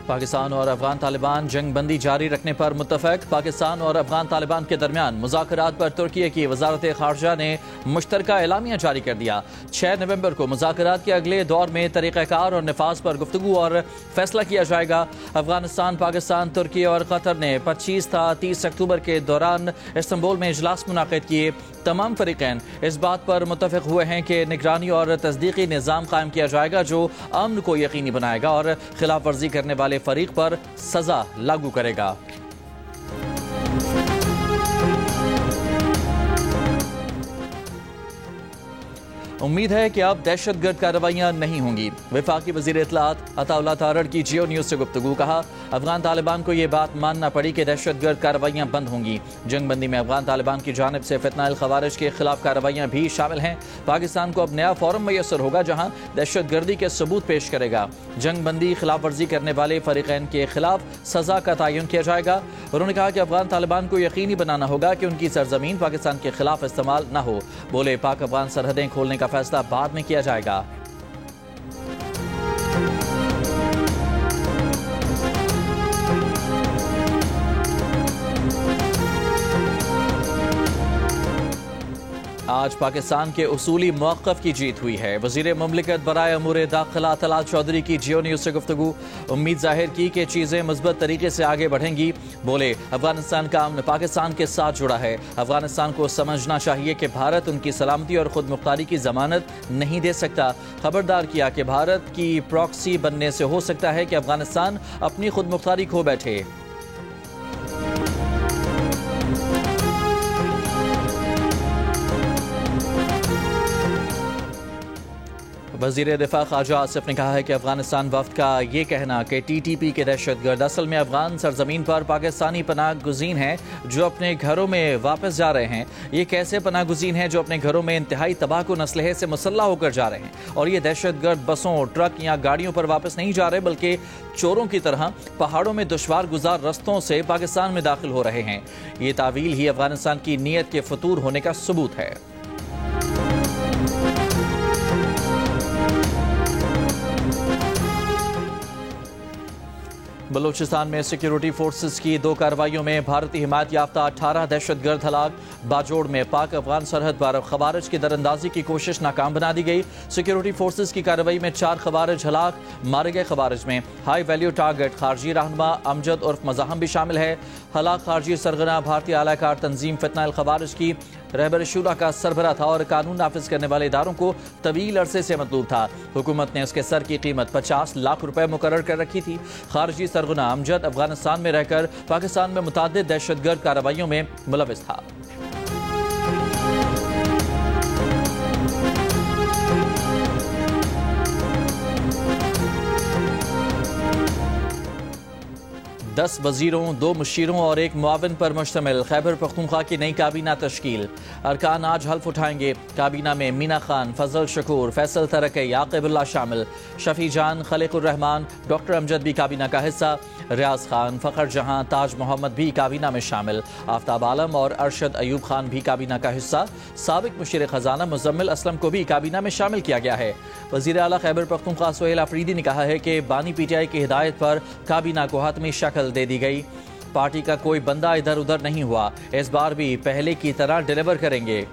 پاکستان اور افغان طالبان جنگ بندی جاری رکھنے پر متفق۔ پاکستان اور افغان طالبان کے درمیان مذاکرات پر ترکی کی وزارت خارجہ نے مشترکہ اعلامیہ جاری کر دیا۔ 6 نومبر کو مذاکرات کے اگلے دور میں طریقہ کار اور نفاذ پر گفتگو اور فیصلہ کیا جائے گا۔ افغانستان، پاکستان، ترکی اور قطر نے 25 تا 30 اکتوبر کے دوران استنبول میں اجلاس منعقد کیے۔ تمام فریقین اس بات پر متفق ہوئے ہیں کہ نگرانی اور تصدیقی نظام قائم کیا جائے گا جو امن کو یقینی بنائے گا اور خلاف ورزی کرنے والے فریق پر سزا لاگو کرے گا۔ امید ہے کہ اب دہشت گرد کارروائیاں نہیں ہوں گی۔ وفاقی وزیر اطلاعات عطا اللہ تارڑ کی جیو نیوز سے گفتگو۔ کہا افغان طالبان کو یہ بات ماننا پڑی کہ دہشت گرد کارروائیاں بند ہوں گی۔ جنگ بندی میں افغان طالبان کی جانب سے فتنہ الخوارج کے خلاف کارروائیاں بھی شامل ہیں۔ پاکستان کو اب نیا فورم میسر ہوگا جہاں دہشت گردی کے ثبوت پیش کرے گا۔ جنگ بندی خلاف ورزی کرنے والے فریقین کے خلاف سزا کا تعین کیا جائے گا۔ انہوں نے کہا کہ افغان طالبان کو یقینی بنانا ہوگا کہ ان کی سرزمین پاکستان کے خلاف استعمال نہ ہو۔ بولے پاک افغان سرحدیں کھولنے کا فیصلہ بعد میں کیا جائے گا۔ آج پاکستان کے اصولی موقف کی جیت ہوئی ہے۔ وزیر مملکت برائے امور داخلہ طلعت چودھری کی جیو نیوز سے گفتگو۔ امید ظاہر کی کہ چیزیں مثبت طریقے سے آگے بڑھیں گی۔ بولے افغانستان کا امن پاکستان کے ساتھ جڑا ہے۔ افغانستان کو سمجھنا چاہیے کہ بھارت ان کی سلامتی اور خود مختاری کی ضمانت نہیں دے سکتا۔ خبردار کیا کہ بھارت کی پراکسی بننے سے ہو سکتا ہے کہ افغانستان اپنی خود مختاری کھو بیٹھے۔ وزیر دفاع خواجہ آصف نے کہا ہے کہ افغانستان وفد کا یہ کہنا کہ ٹی ٹی پی کے دہشت گرد اصل میں افغان سرزمین پر پاکستانی پناہ گزین ہیں جو اپنے گھروں میں واپس جا رہے ہیں۔ یہ کیسے پناہ گزین ہیں جو اپنے گھروں میں انتہائی تباہ کن اسلحے سے مسلح ہو کر جا رہے ہیں، اور یہ دہشت گرد بسوں، ٹرک یا گاڑیوں پر واپس نہیں جا رہے بلکہ چوروں کی طرح پہاڑوں میں دشوار گزار رستوں سے پاکستان میں داخل ہو رہے ہیں۔ یہ تعویل ہی افغانستان کی نیت کے فطور ہونے کا ثبوت ہے۔ بلوچستان میں سیکیورٹی فورسز کی 2 کارروائیوں میں بھارتی حمایت یافتہ 18 دہشت گرد ہلاک۔ باجوڑ میں پاک افغان سرحد پر خوارج کی دراندازی کی کوشش ناکام بنا دی گئی۔ سیکیورٹی فورسز کی کارروائی میں 4 خوارج ہلاک۔ مارے گئے خوارج میں ہائی ویلیو ٹارگٹ خارجی رہنما امجد عرف مزاحم بھی شامل ہے۔ ہلاک خارجی سرغنہ بھارتی اعلی کار تنظیم فتنہ الخوارج کی رہبر شورا کا سربراہ تھا اور قانون نافذ کرنے والے اداروں کو طویل عرصے سے مطلوب تھا۔ حکومت نے اس کے سر کی قیمت 50 لاکھ روپے مقرر کر رکھی تھی۔ خارجی سرغنہ امجد افغانستان میں رہ کر پاکستان میں متعدد دہشت گرد کارروائیوں میں ملوث تھا۔ دس وزیروں، 2 مشیروں اور 1 معاون پر مشتمل خیبر پختونخوا کی نئی کابینہ تشکیل۔ ارکان آج حلف اٹھائیں گے۔ کابینہ میں مینا خان، فضل شکور، فیصل ترکی، عاقب اللہ شامل۔ شفیع جان، خلیق الرحمان، ڈاکٹر امجد بھی کابینہ کا حصہ۔ ریاض خان، فخر جہاں، تاج محمد بھی کابینہ میں شامل۔ آفتاب عالم اور ارشد ایوب خان بھی کابینہ کا حصہ۔ سابق مشیر خزانہ مزمل اسلم کو بھی کابینہ میں شامل کیا گیا ہے۔ وزیر اعلیٰ خیبر پختونخوا سہیل آفریدی نے کہا ہے کہ بانی پی ٹی آئی کی ہدایت پر کابینہ کو حتمی شکل دے دی گئی۔ پارٹی کا کوئی بندہ ادھر ادھر نہیں ہوا، اس بار بھی پہلے کی طرح ڈیلیور کریں گے۔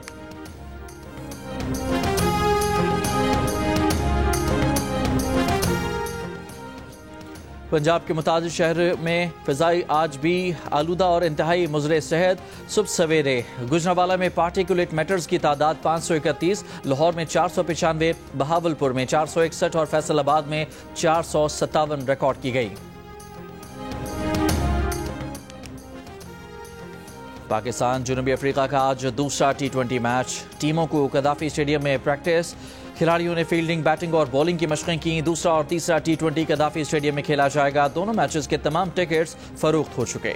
پنجاب کے متعدد شہر میں فضائی آج بھی آلودہ اور انتہائی مضر صحت۔ صبح سویرے گجرانوالہ میں پارٹیکولیٹ میٹرز کی تعداد 531، لاہور میں 495، بہاولپور میں 461 اور فیصل آباد میں 457 ریکارڈ کی گئی۔ پاکستان جنوبی افریقہ کا آج دوسرا T20 میچ۔ ٹیموں کو قذافی اسٹیڈیم میں پریکٹس۔ کھلاڑیوں نے فیلڈنگ، بیٹنگ اور بولنگ کی مشقیں کی۔ دوسرا اور تیسرا T20 قذافی اسٹیڈیم میں کھیلا جائے گا۔ دونوں میچز کے تمام ٹکٹس فروخت ہو چکے۔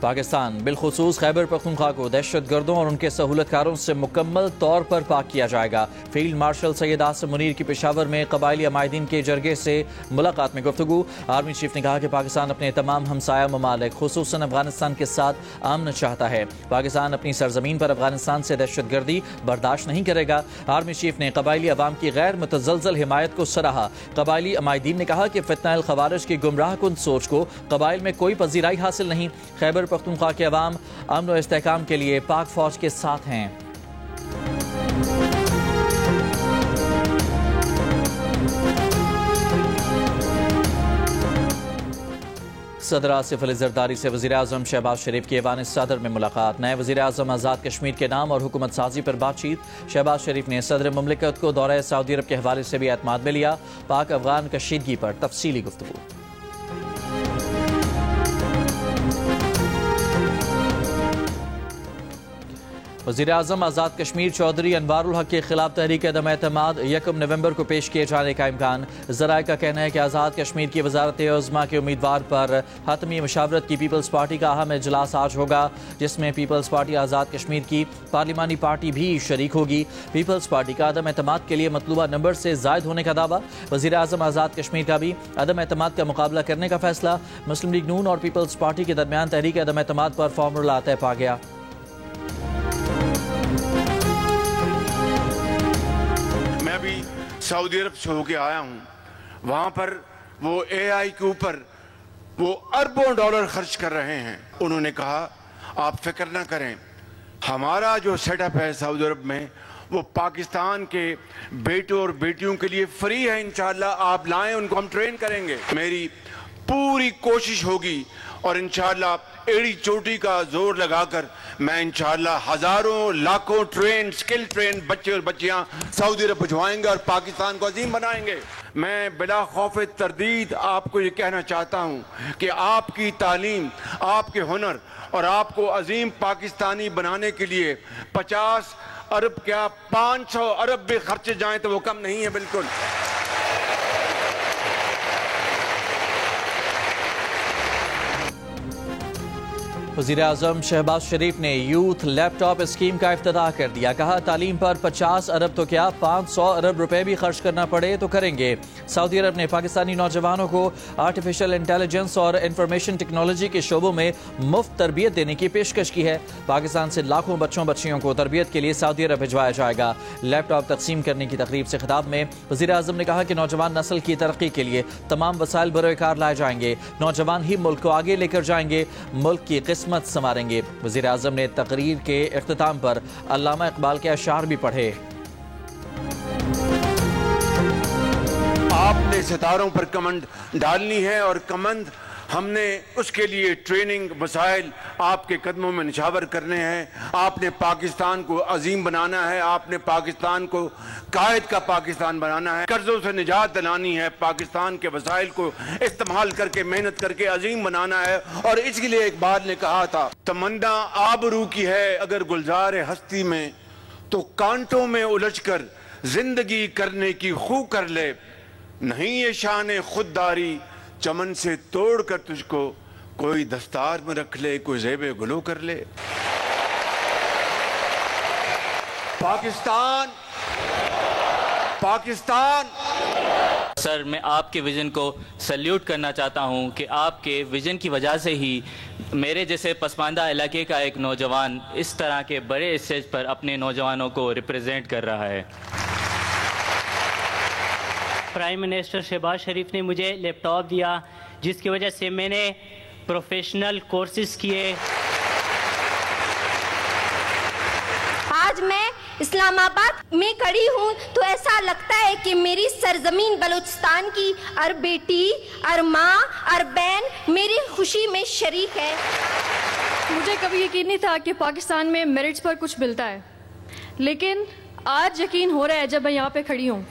پاکستان بالخصوص خیبر پختونخوا کو دہشت گردوں اور ان کے سہولت کاروں سے مکمل طور پر پاک کیا جائے گا۔ فیلڈ مارشل سید آصم منیر کی پشاور میں قبائلی عمائدین کے جرگے سے ملاقات میں گفتگو۔ آرمی چیف نے کہا کہ پاکستان اپنے تمام ہمسایہ ممالک خصوصاً افغانستان کے ساتھ امن چاہتا ہے۔ پاکستان اپنی سرزمین پر افغانستان سے دہشت گردی برداشت نہیں کرے گا۔ آرمی چیف نے قبائلی عوام کی غیر متزلزل حمایت کو سراہا۔ قبائلی عمائدین نے کہا کہ فتنہ الخوارج کی گمراہ کن سوچ کو قبائل میں کوئی پذیرائی حاصل نہیں۔ خیبر پختونخوا کے عوام امن و استحکام کے لیے پاک فوج کے ساتھ ہیں۔ صدر آصف علی زرداری سے وزیراعظم شہباز شریف کی ایوان صدر میں ملاقات۔ نئے وزیراعظم آزاد کشمیر کے نام اور حکومت سازی پر بات چیت۔ شہباز شریف نے صدر مملکت کو دورہ سعودی عرب کے حوالے سے بھی اعتماد میں لیا۔ پاک افغان کشیدگی پر تفصیلی گفتگو۔ وزیراعظم آزاد کشمیر چودھری انوار الحق کے خلاف تحریک عدم اعتماد 1 نومبر کو پیش کیے جانے کا امکان۔ ذرائع کا کہنا ہے کہ آزاد کشمیر کی وزارت عظمیٰ کے امیدوار پر حتمی مشاورت کی پیپلز پارٹی کا اہم اجلاس آج ہوگا، جس میں پیپلز پارٹی آزاد کشمیر کی پارلیمانی پارٹی بھی شریک ہوگی۔ پیپلز پارٹی کا عدم اعتماد کے لیے مطلوبہ نمبر سے زائد ہونے کا دعویٰ۔ وزیراعظم آزاد کشمیر کا بھی عدم اعتماد کا مقابلہ کرنے کا فیصلہ۔ مسلم لیگ نون اور پیپلز پارٹی کے درمیان تحریک عدم اعتماد پر فارمولا طے پا گیا۔ سعودی عرب سے ہو کے آیا ہوں، وہاں پر وہ اے آئی کے اوپر وہ اربوں ڈالر خرچ کر رہے ہیں۔ انہوں نے کہا آپ فکر نہ کریں، ہمارا جو سیٹ اپ ہے سعودی عرب میں وہ پاکستان کے بیٹوں اور بیٹیوں کے لیے فری ہے، انشاءاللہ آپ لائیں ان کو ہم ٹرین کریں گے۔ میری پوری کوشش ہوگی اور انشاءاللہ ایڑی چوٹی کا زور لگا کر میں انشاءاللہ ہزاروں لاکھوں سکل ٹرین بچے اور بچیاں سعودی عرب بھجوائیں گے اور پاکستان کو عظیم بنائیں گے۔ میں بلا خوف تردید آپ کو یہ کہنا چاہتا ہوں کہ آپ کی تعلیم، آپ کے ہنر اور آپ کو عظیم پاکستانی بنانے کے لیے 50 ارب کیا 500 ارب بھی خرچے جائیں تو وہ کم نہیں ہے بالکل۔ وزیراعظم شہباز شریف نے یوتھ لیپ ٹاپ اسکیم کا افتتاح کر دیا۔ کہا تعلیم پر 50 ارب تو کیا 500 ارب روپے بھی خرچ کرنا پڑے تو کریں گے۔ سعودی عرب نے پاکستانی نوجوانوں کو آرٹیفیشل انٹیلیجنس اور انفارمیشن ٹیکنالوجی کے شعبوں میں مفت تربیت دینے کی پیشکش کی ہے۔ پاکستان سے لاکھوں بچوں بچیوں کو تربیت کے لیے سعودی عرب بھجوایا جائے گا۔ لیپ ٹاپ تقسیم کرنے کی تقریب سے خطاب میں وزیراعظم نے کہا کہ نوجوان نسل کی ترقی کے لیے تمام وسائل بروئے کار لائے جائیں گے۔ نوجوان ہی ملک کو آگے لے کر جائیں گے، ملک کی قسمت سنواریں گے۔ وزیراعظم نے تقریر کے اختتام پر علامہ اقبال کے اشعار بھی پڑھے۔ آپ نے ستاروں پر کمند ڈالنی ہے اور کمند ہم نے اس کے لیے ٹریننگ وسائل آپ کے قدموں میں نچھاور کرنے ہیں۔ آپ نے پاکستان کو عظیم بنانا ہے، آپ نے پاکستان کو قائد کا پاکستان بنانا ہے، قرضوں سے نجات دلانی ہے، پاکستان کے وسائل کو استعمال کر کے محنت کر کے عظیم بنانا ہے۔ اور اس کے لیے اقبال نے کہا تھا تمنا آبرو کی ہے اگر گلزار ہستی میں تو کانٹوں میں الجھ کر زندگی کرنے کی خو کر لے، نہیں یہ شان خودداری چمن سے توڑ کر تجھ کو کوئی دستار میں رکھ لے، کوئی زیب گلو کر لے۔ پاکستان سر، میں آپ کے ویژن کو سلیوٹ کرنا چاہتا ہوں کہ آپ کے ویژن کی وجہ سے ہی میرے جیسے پسماندہ علاقے کا ایک نوجوان اس طرح کے بڑے اسٹیج پر اپنے نوجوانوں کو ریپریزنٹ کر رہا ہے۔ پرائم منسٹر شہباز شریف نے مجھے لیپ ٹاپ دیا جس کی وجہ سے میں نے پروفیشنل کورسز کیے۔ آج میں اسلام آباد میں کھڑی ہوں تو ایسا لگتا ہے کہ میری سرزمین بلوچستان کی ہر بیٹی، ہر ماں، ہر بہن میری خوشی میں شریک ہے۔ مجھے کبھی یقین نہیں تھا کہ پاکستان میں میرٹس پر کچھ ملتا ہے، لیکن آج یقین ہو رہا ہے جب میں یہاں پہ کھڑی ہوں۔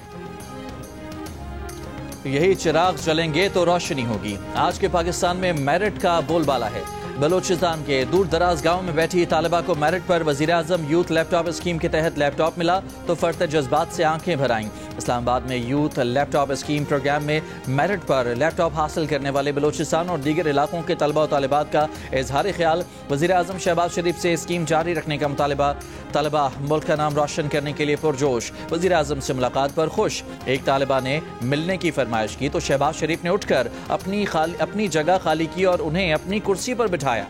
یہی چراغ جلیں گے تو روشنی ہوگی۔ آج کے پاکستان میں میرٹ کا بول بالا ہے۔ بلوچستان کے دور دراز گاؤں میں بیٹھی طالبہ کو میرٹ پر وزیراعظم یوتھ لیپ ٹاپ اسکیم کے تحت لیپ ٹاپ ملا تو فرط جذبات سے آنکھیں بھر آئیں۔ اسلام آباد میں یوتھ لیپ ٹاپ اسکیم پروگرام میں میرٹ پر لیپ ٹاپ حاصل کرنے والے بلوچستان اور دیگر علاقوں کے طلبہ و طالبات کا اظہار خیال۔ وزیراعظم شہباز شریف سے اسکیم جاری رکھنے کا مطالبہ۔ طلبہ ملک کا نام روشن کرنے کے لیے پرجوش۔ وزیراعظم سے ملاقات پر خوش۔ ایک طالبہ نے ملنے کی فرمائش کی تو شہباز شریف نے اٹھ کر اپنی جگہ خالی کی اور انہیں اپنی کرسی پر بٹھایا۔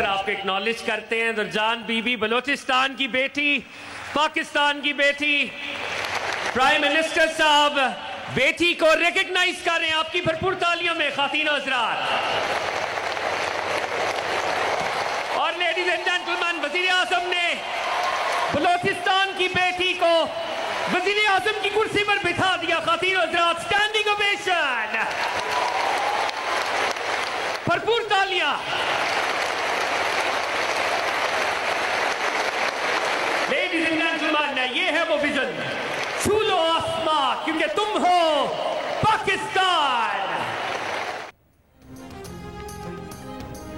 آپ کو اکنالج کرتے ہیں درجان بی بی، بلوچستان کی بیٹی، پاکستان کی بیٹی۔ پرائم منسٹر صاحب بیٹی کو ریکگنائز کر رہے ہیں آپ کی بھرپور تالیوں میں خواتین و حضرات۔ اور لیڈیز اینڈ جینٹلمین، وزیر اعظم نے بلوچستان کی بیٹی کو وزیر اعظم کی کرسی پر بٹھا دیا۔ خواتین و حضرات، سٹینڈنگ اوویشن، بھرپور تالیاں۔ لیڈیز اینڈ جینٹلمین، یہ ہے وہ ویژن، چھو لو آسمان کیونکہ تم ہو پاکستان۔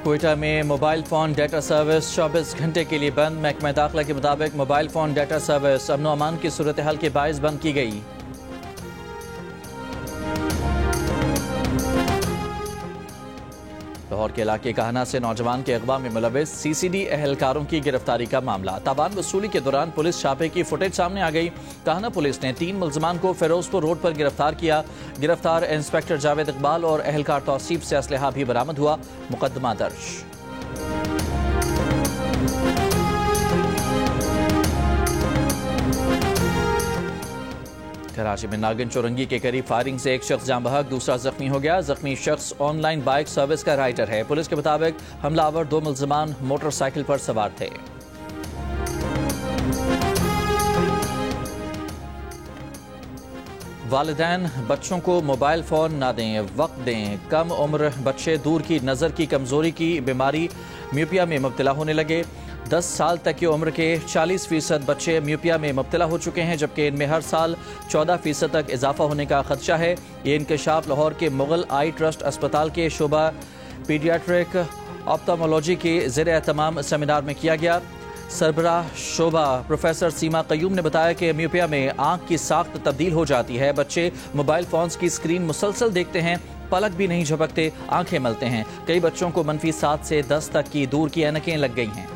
کوئٹہ میں موبائل فون ڈیٹا سروس 24 گھنٹے کے لیے بند۔ محکمہ داخلہ کے مطابق موبائل فون ڈیٹا سروس امن و امان کی صورتحال کے باعث بند کی گئی۔ لاہور کے علاقے کہنا سے نوجوان کے اغوا میں ملوث سی سی ڈی اہلکاروں کی گرفتاری کا معاملہ۔ تاوان وصولی کے دوران پولیس چھاپے کی فوٹیج سامنے آ گئی۔ کہنا پولیس نے 3 ملزمان کو فیروز پور روڈ پر گرفتار کیا۔ گرفتار انسپیکٹر جاوید اقبال اور اہلکار توصیف سے اسلحہ بھی برآمد ہوا۔ مقدمہ درج۔ کراچی میں ناگن چورنگی کے قریب فائرنگ سے ایک شخص جاں بحق، دوسرا زخمی ہو گیا۔ زخمی شخص آن لائن بائک سروس کا رائڈر ہے۔ پولیس کے مطابق حملہ آور 2 ملزمان موٹر سائیکل پر سوار تھے۔ والدین بچوں کو موبائل فون نہ دیں، وقت دیں۔ کم عمر بچے دور کی نظر کی کمزوری کی بیماری میوپیا میں مبتلا ہونے لگے۔ 10 سال تک کی عمر کے 40% بچے میوپیا میں مبتلا ہو چکے ہیں، جبکہ ان میں ہر سال 14% تک اضافہ ہونے کا خدشہ ہے۔ یہ انکشاف لاہور کے مغل آئی ٹرسٹ اسپتال کے شعبہ پیڈیاٹرک آپتھالمولوجی کے زیر اہتمام سیمینار میں کیا گیا۔ سربراہ شعبہ پروفیسر سیما قیوم نے بتایا کہ میوپیا میں آنکھ کی ساخت تبدیل ہو جاتی ہے۔ بچے موبائل فونز کی اسکرین مسلسل دیکھتے ہیں، پلک بھی نہیں جھپکتے، آنکھیں ملتے ہیں۔ کئی بچوں کو -7 سے 10 تک کی دور کی اینکیں لگ گئی ہیں۔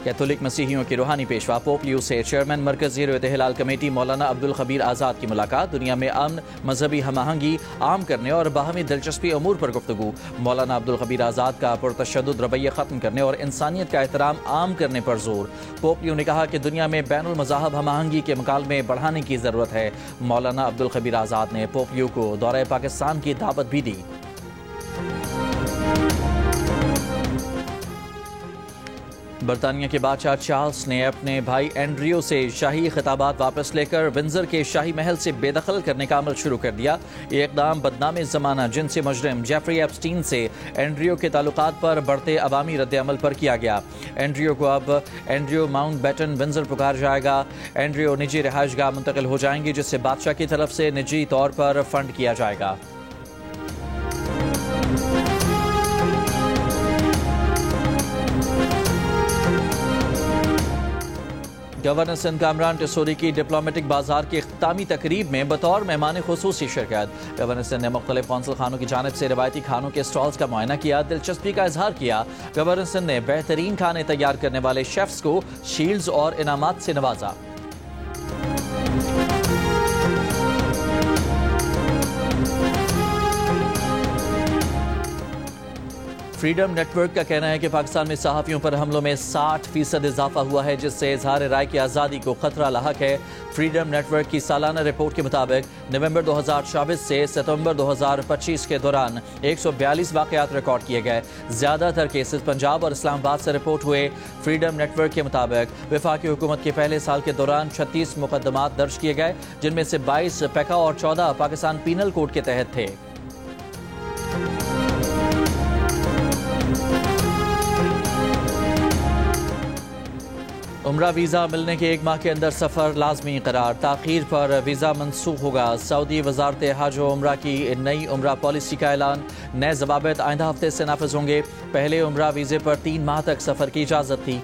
کیتھولک مسیحیوں کی روحانی پیشوا پوپ لیو سے چیئرمین مرکز زیر ہلال کمیٹی مولانا عبدالخبیر آزاد کی ملاقات۔ دنیا میں امن، مذہبی ہم آہنگی عام کرنے اور باہمی دلچسپی امور پر گفتگو۔ مولانا عبدالخبیر آزاد کا پرتشدد رویہ ختم کرنے اور انسانیت کا احترام عام کرنے پر زور۔ پوپ لیو نے کہا کہ دنیا میں بین المذاہب ہم آہنگی کے مکالمے بڑھانے کی ضرورت ہے۔ مولانا عبدالخبیر آزاد نے پوپ لیو کو دورہ پاکستان کی دعوت بھی دی۔ برطانیہ کے بادشاہ چارلس نے اپنے بھائی اینڈریو سے شاہی خطابات واپس لے کر ونزر کے شاہی محل سے بے دخل کرنے کا عمل شروع کر دیا۔ یہ اقدام بدنام زمانہ جنسی مجرم جیفری ایپسٹین سے اینڈریو کے تعلقات پر بڑھتے عوامی رد عمل پر کیا گیا۔ اینڈریو کو اب اینڈریو ماؤنٹ بیٹن ونزر پکار جائے گا۔ اینڈریو نجی رہائش گاہ منتقل ہو جائیں گے، جسے بادشاہ کی طرف سے نجی طور پر فنڈ کیا جائے گا۔ گورنر سندھ کامران ٹیسوری کی ڈپلومیٹک بازار کی اختتامی تقریب میں بطور مہمان خصوصی شرکت۔ گورنر سندھ نے مختلف قونصل خانوں کی جانب سے روایتی کھانوں کے سٹالز کا معائنہ کیا، دلچسپی کا اظہار کیا۔ گورنر سندھ نے بہترین کھانے تیار کرنے والے شیفز کو شیلڈز اور انعامات سے نوازا۔ فریڈم نیٹ ورک کا کہنا ہے کہ پاکستان میں صحافیوں پر حملوں میں 60% اضافہ ہوا ہے، جس سے اظہار رائے کی آزادی کو خطرہ لاحق ہے۔ فریڈم نیٹ ورک کی سالانہ رپورٹ کے مطابق نومبر 2024 سے ستمبر 2025 کے دوران 142 واقعات ریکارڈ کیے گئے۔ زیادہ تر کیسز پنجاب اور اسلام آباد سے رپورٹ ہوئے۔ فریڈم نیٹ ورک کے مطابق وفاقی حکومت کے پہلے سال کے دوران 36 مقدمات درج کیے گئے، جن میں سے 22 پیکا اور 14 پاکستان پینل کوڈ کے تحت تھے۔ عمرہ ویزا ملنے کے 1 ماہ کے اندر سفر لازمی قرار، تاخیر پر ویزا منسوخ ہوگا۔ سعودی وزارت حج و عمرہ کی نئی عمرہ پالیسی کا اعلان، نئے ضوابط آئندہ ہفتے سے نافذ ہوں گے۔ پہلے عمرہ ویزے پر 3 ماہ تک سفر کی اجازت تھی۔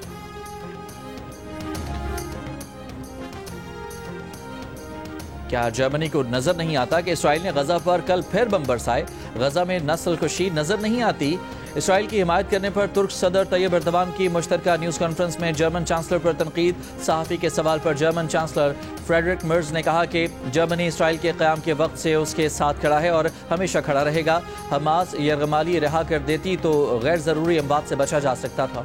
کیا جرمنی کو نظر نہیں آتا کہ اسرائیل نے غزہ پر کل پھر بم برسائے؟ غزہ میں نسل کشی نظر نہیں آتی؟ اسرائیل کی حمایت کرنے پر ترک صدر طیب ایردوان کی مشترکہ نیوز کانفرنس میں جرمن چانسلر پر تنقید، صحافی کے سوال پر جرمن چانسلر فریڈرک مرز نے کہا کہ جرمنی اسرائیل کے قیام کے وقت سے اس کے ساتھ کھڑا ہے اور ہمیشہ کھڑا رہے گا۔ حماس یرغمالی رہا کر دیتی تو غیر ضروری اموات سے بچا جا سکتا تھا۔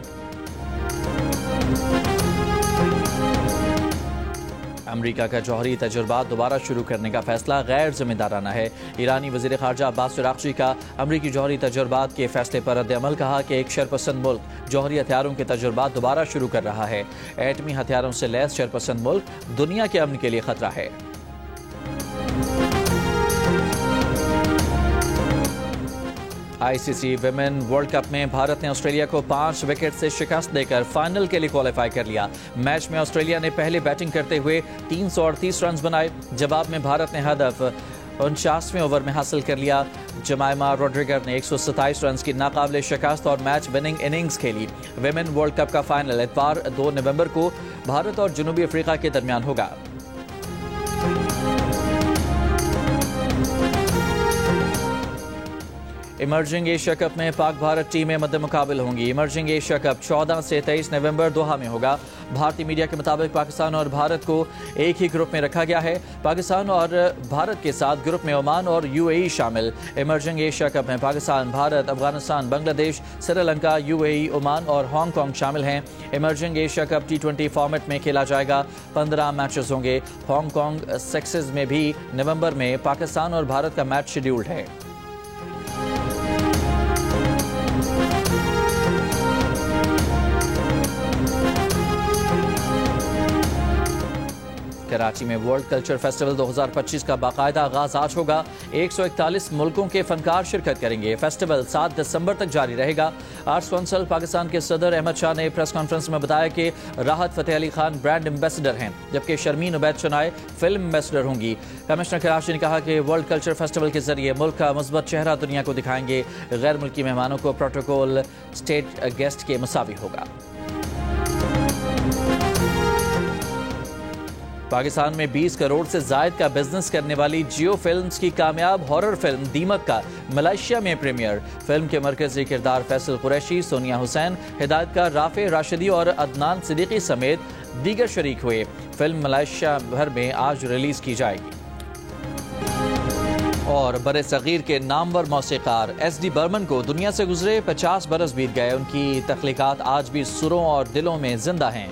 امریکہ کا جوہری تجربات دوبارہ شروع کرنے کا فیصلہ غیر ذمہ دارانہ ہے۔ ایرانی وزیر خارجہ عباس عراقچی کا امریکی جوہری تجربات کے فیصلے پر رد عمل، کہا کہ ایک شرپسند ملک جوہری ہتھیاروں کے تجربات دوبارہ شروع کر رہا ہے۔ ایٹمی ہتھیاروں سے لیس شرپسند ملک دنیا کے امن کے لیے خطرہ ہے۔ آئی سی سی ویمن ورلڈ کپ میں بھارت نے آسٹریلیا کو 5 وکٹ سے شکست دے کر فائنل کے لیے کوالیفائی کر لیا۔ میچ میں آسٹریلیا نے پہلے بیٹنگ کرتے ہوئے 338 رنز بنائے، جواب میں بھارت نے ہدف 49ویں اوور میں حاصل کر لیا۔ جمائما روڈریگر نے 127 رنز کی ناقابل شکست اور میچ وننگ اننگز کھیلی۔ ویمن ورلڈ کپ کا فائنل اتوار 2 نومبر کو بھارت اور جنوبی افریقہ کے درمیان ہوگا۔ ایمرجنگ ایشیا کپ میں پاک بھارت ٹیمیں مد مقابل ہوں گی۔ ایمرجنگ ایشیا کپ 14 سے 23 نومبر دوحہ میں ہوگا۔ بھارتی میڈیا کے مطابق پاکستان اور بھارت کو ایک ہی گروپ میں رکھا گیا ہے۔ پاکستان اور بھارت کے ساتھ گروپ میں عمان اور UAE شامل۔ ایمرجنگ ایشیا کپ میں پاکستان، بھارت، افغانستان، بنگلہ دیش، سری لنکا، UAE، عمان اور ہانگ کانگ شامل ہیں۔ Emerging Asia cup T20 format میں کھیلا جائے گا۔ 15 میچز ہوں گے۔ ہانگ کانگ سکسز میں بھی نومبر میں پاکستان اور بھارت کا میچ شیڈیولڈ ہے۔ کراچی میں ورلڈ کلچر فیسٹیول 2025 کا باقاعدہ آغاز آج ہوگا۔ 141 ملکوں کے فنکار شرکت کریں گے۔ فیسٹیول 7 دسمبر تک جاری رہے گا۔ آرٹس کونسل پاکستان کے صدر احمد شاہ نے پریس کانفرنس میں بتایا کہ راحت فتح علی خان برانڈ ایمبیسڈر ہیں، جبکہ شرمین عبید شنائے فلم ایمبیسڈر ہوں گی۔ کمشنر کراچی نے کہا کہ ورلڈ کلچر فیسٹیول کے ذریعے ملک کا مثبت چہرہ دنیا کو دکھائیں گے۔ غیر ملکی مہمانوں کو پروٹوکول اسٹیٹ گیسٹ کے مساوی ہوگا۔ پاکستان میں 20 کروڑ سے زائد کا بزنس کرنے والی جیو فلمز کی کامیاب ہارر فلم دیمک کا ملائیشیا میں پریمیئر۔ فلم کے مرکزی کردار فیصل قریشی، سونیا حسین، ہدایتکار رافع راشدی اور عدنان صدیقی سمیت دیگر شریک ہوئے۔ فلم ملائیشیا بھر میں آج ریلیز کی جائے گی۔ اور بر صغیر کے نامور موسیقار SD برمن کو دنیا سے گزرے 50 برس بیت گئے۔ ان کی تخلیقات آج بھی سروں اور دلوں میں زندہ ہیں۔